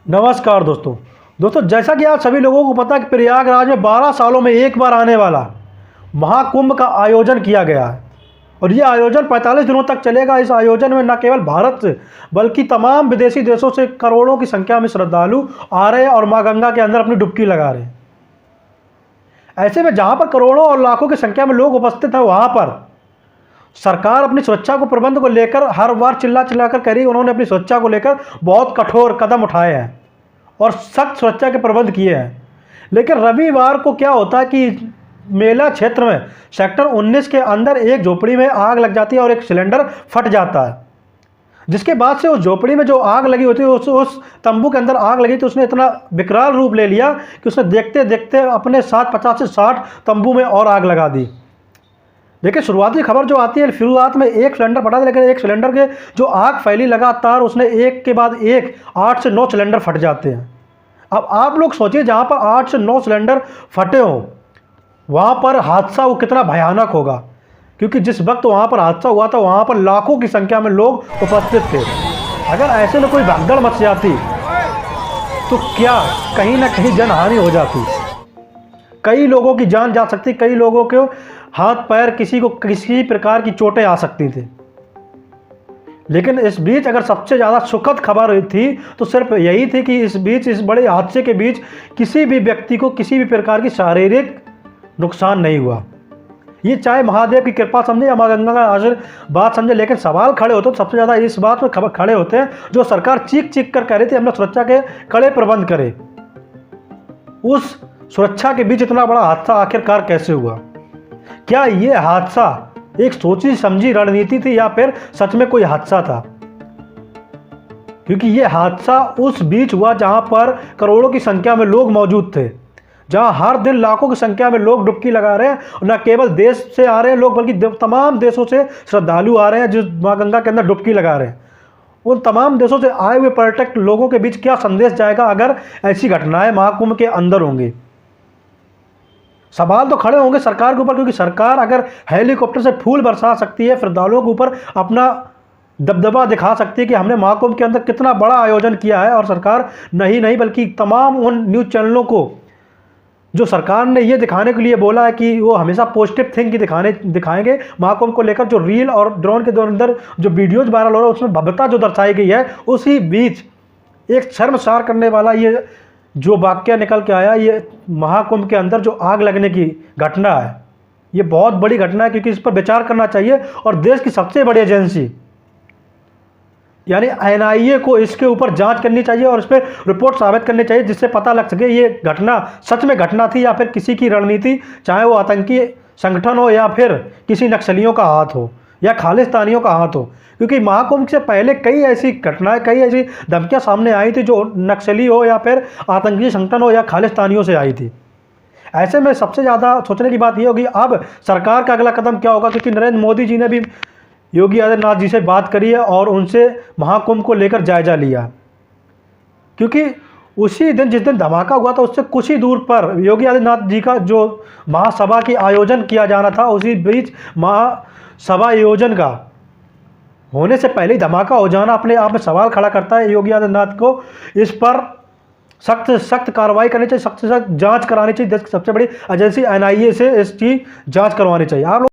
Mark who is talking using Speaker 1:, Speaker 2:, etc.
Speaker 1: नमस्कार दोस्तों जैसा कि आप सभी लोगों को पता है कि प्रयागराज में 12 सालों में एक बार आने वाला महाकुंभ का आयोजन किया गया है और ये आयोजन 45 दिनों तक चलेगा। इस आयोजन में न केवल भारत से बल्कि तमाम विदेशी देशों से करोड़ों की संख्या में श्रद्धालु आ रहे हैं और मां गंगा के अंदर अपनी डुबकी लगा रहे हैं। ऐसे में जहां पर करोड़ों और लाखों की संख्या में लोग उपस्थित हैं, वहां पर सरकार अपनी सुरक्षा को प्रबंध को लेकर हर बार चिल्लाकर कह रही है। उन्होंने अपनी सुरक्षा को लेकर बहुत कठोर कदम उठाए हैं और सख्त सुरक्षा के प्रबंध किए हैं। लेकिन रविवार को क्या होता है कि मेला क्षेत्र में सेक्टर 19 के अंदर एक झोपड़ी में आग लग जाती है और एक सिलेंडर फट जाता है, जिसके बाद से उस झोपड़ी में जो आग लगी होती है, उस तंबू के अंदर आग लगी तो उसने इतना विकराल रूप ले लिया कि उसने देखते देखते अपने साथ 50 से 60 तंबू में और आग लगा दी। देखिए, शुरुआती खबर जो आती है, शुरुआत में एक सिलेंडर फटा था, लेकिन एक सिलेंडर के जो आग फैली लगातार उसने एक के बाद एक 8 से 9 सिलेंडर फट जाते हैं। अब आप लोग सोचिए, जहाँ पर 8 से 9 सिलेंडर फटे हों वहाँ पर हादसा वो कितना भयानक होगा, क्योंकि जिस वक्त वहाँ पर हादसा हुआ था वहाँ पर लाखों की संख्या में लोग उपस्थित थे। अगर ऐसे में कोई भगदड़ मच जाती तो क्या कहीं ना कहीं जनहानि हो जाती, कई लोगों की जान जा सकती, कई लोगों के हाथ पैर किसी को किसी प्रकार की चोटें आ सकती थी। लेकिन इस बीच अगर सबसे ज़्यादा सुखद खबर हुई थी तो सिर्फ यही थी कि इस बड़े हादसे के बीच किसी भी व्यक्ति को किसी भी प्रकार की शारीरिक नुकसान नहीं हुआ। ये चाहे महादेव की कृपा समझे या माँ गंगा का आशीर्वाद समझे, लेकिन सवाल खड़े होते तो सबसे ज़्यादा इस बात में खड़े होते हैं जो सरकार चीख कर कह रही थी हमने सुरक्षा के कड़े प्रबंध करे। उस सुरक्षा के बीच इतना बड़ा हादसा आखिरकार कैसे हुआ? क्या ये हादसा एक सोची समझी रणनीति थी या फिर सच में कोई हादसा था? क्योंकि ये हादसा उस बीच हुआ जहां पर करोड़ों की संख्या में लोग मौजूद थे, जहां हर दिन लाखों की संख्या में लोग डुबकी लगा रहे हैं। न केवल देश से आ रहे हैं लोग, बल्कि तमाम देशों से श्रद्धालु आ रहे हैं जो मां गंगा के अंदर डुबकी लगा रहे हैं। उन तमाम देशों से आए हुए पर्यटक लोगों के बीच क्या संदेश जाएगा अगर ऐसी घटनाएं महाकुंभ के अंदर होंगी? सवाल तो खड़े होंगे सरकार के ऊपर, क्योंकि सरकार अगर हेलीकॉप्टर से फूल बरसा सकती है, श्रद्धालुओं के ऊपर अपना दबदबा दिखा सकती है कि हमने महाकुंभ के अंदर कितना बड़ा आयोजन किया है, और सरकार नहीं बल्कि तमाम उन न्यूज़ चैनलों को जो सरकार ने ये दिखाने के लिए बोला है कि वो हमेशा पॉजिटिव थिंग की दिखाएंगे महाकुंभ को लेकर, जो रील और ड्रोन के अंदर जो वीडियोज वायरल हो रहा है उसमें भव्यता जो दर्शाई गई है, उसी बीच एक शर्मसार करने वाला ये जो वाक्य निकल के आया, ये महाकुंभ के अंदर जो आग लगने की घटना है, ये बहुत बड़ी घटना है। क्योंकि इस पर विचार करना चाहिए और देश की सबसे बड़ी एजेंसी यानी NIA को इसके ऊपर जांच करनी चाहिए और इस पर रिपोर्ट साबित करनी चाहिए, जिससे पता लग सके ये घटना सच में घटना थी या फिर किसी की रणनीति, चाहे वो आतंकी संगठन हो या फिर किसी नक्सलियों का हाथ हो या खालिस्तानियों का हाथ हो। क्योंकि महाकुंभ से पहले कई ऐसी घटनाएं, कई ऐसी धमकियां सामने आई थी जो नक्सली हो या फिर आतंकी संगठन हो या खालिस्तानियों से आई थी। ऐसे में सबसे ज़्यादा सोचने की बात यह होगी अब सरकार का अगला कदम क्या होगा, क्योंकि नरेंद्र मोदी जी ने भी योगी आदित्यनाथ जी से बात करी है और उनसे महाकुंभ को लेकर जायजा लिया। क्योंकि उसी दिन जिस दिन धमाका हुआ था उससे कुछ ही दूर पर योगी आदित्यनाथ जी का जो महासभा की आयोजन किया जाना था, उसी बीच महासभा आयोजन का होने से पहले ही धमाका हो जाना अपने आप में सवाल खड़ा करता है। योगी आदित्यनाथ को इस पर सख्त से सख्त कार्रवाई करनी चाहिए, सख्त से सख्त जांच करानी चाहिए। देश की सबसे बड़ी एजेंसी NIA से इसकी जांच करवानी चाहिए। आप